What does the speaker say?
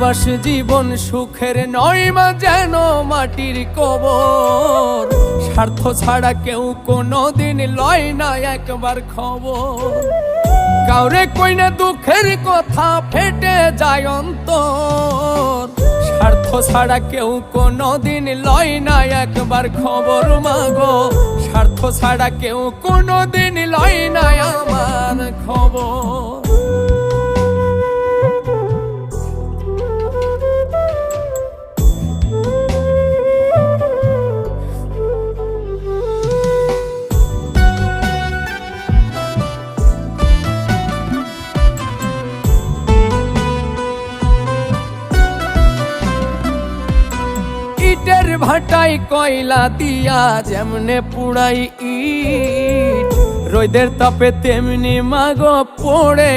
প্রবাস জীবন সুখের নয় মা, যেন মাটির কবর। স্বার্থ ছাড়া কেউ কোনোদিন লয় না একবার খবর। কাউরে কই না দুঃখের কথা, ফেটে যায় অন্তর। স্বার্থ ছাড়া কেউ কোনোদিন লয় না একবার খবর মাগো। স্বার্থ ছাড়া কেউ কোনোদিন লয় না আমার খবর। ইটের ভাটায় কয়লা দিয়া যেমনে পুড়াই ইট, রোদের তাপে তেমনি মাগো পড়ে